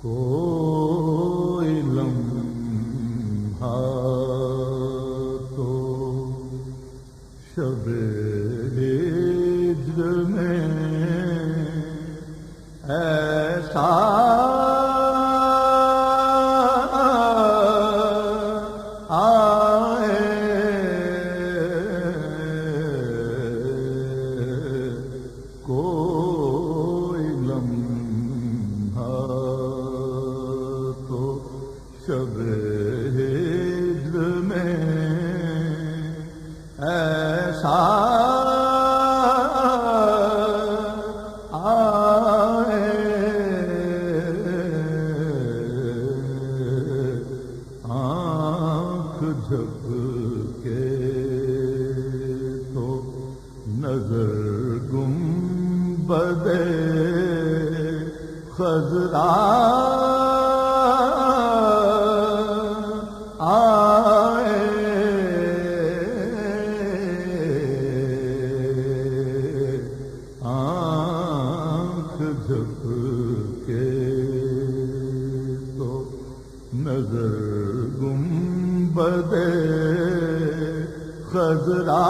کوئی لمحہ تو شب ہجر میں ایسا شب ہجر میں ایسا آئے آنکھ جھپکے تو نظر گنبد خضرا جھپکے تو نظر گنبد خضرا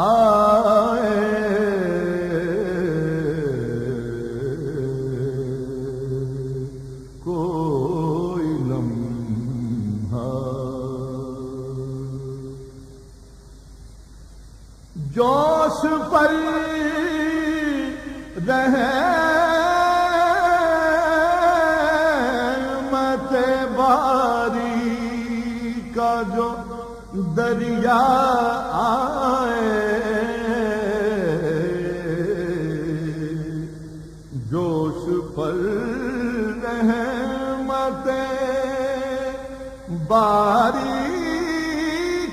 آئے کوئی لمحہ جوش پر رحمت باری کا جو دریا آئے جوش پر رحمت باری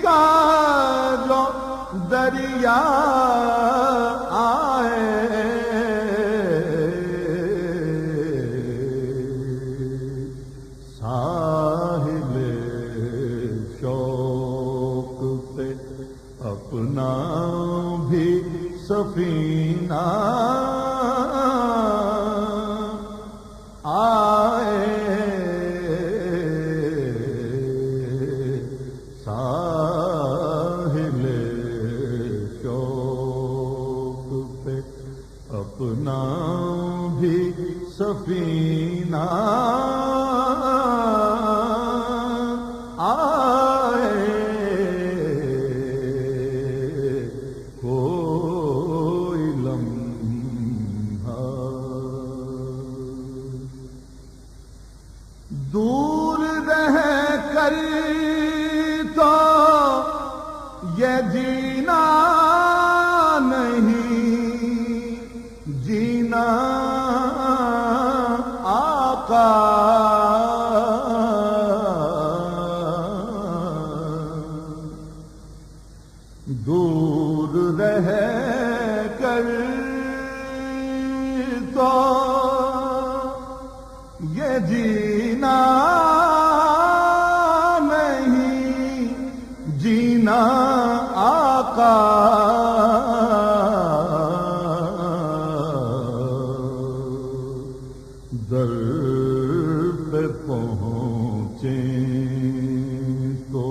کا جو دریا آئے ساحل شوق پہ اپنا بھی سفینہ آئے ساحل شوق پہ اپنا بھی سفینہ آئے کوئی لمحہ دور رہ کر تو یہ جینا نہیں جینا آقا دور رہ کر تو یہ جینا نہیں جینا آقا در پہ پہنچیں تو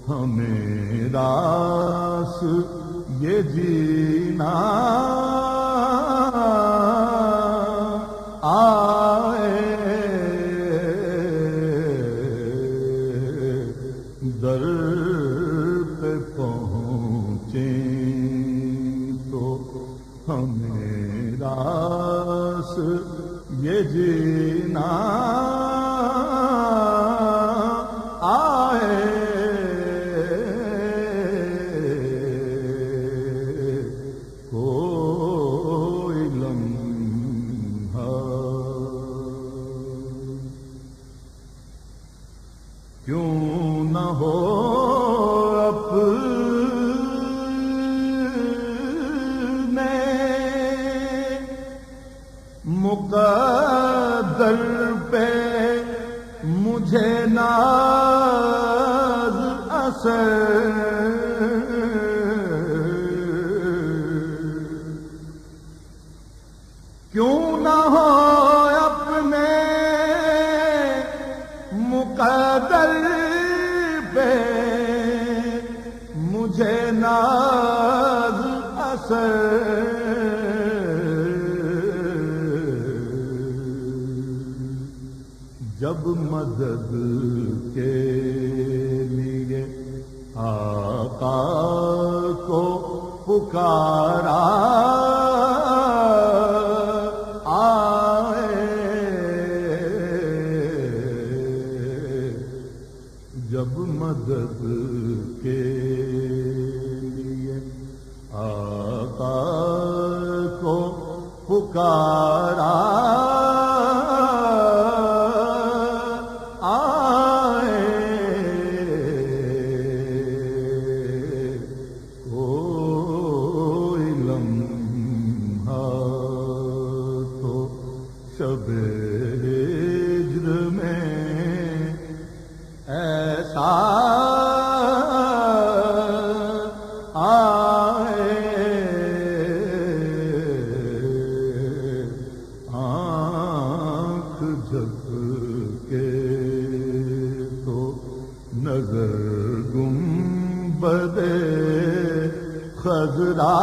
ہمیں راس یہ جینا آئے در پہ پہنچیں تو ہمیں راس یہ جینا آئے کوئی لمحہ کیوں نہ ہو اپنے مقدر پہ مجھے ناز اثر کیوں نہ ہو اپنے مقدر پہ مجھے ناز اثر، جب مدد کے لیے آقا کو پکارا آئے، جب مدد کے لیے آقا کو پکارا شب ہجر میں ایسا آئے، آنکھ جھپکے تو نظر گنبد خضرا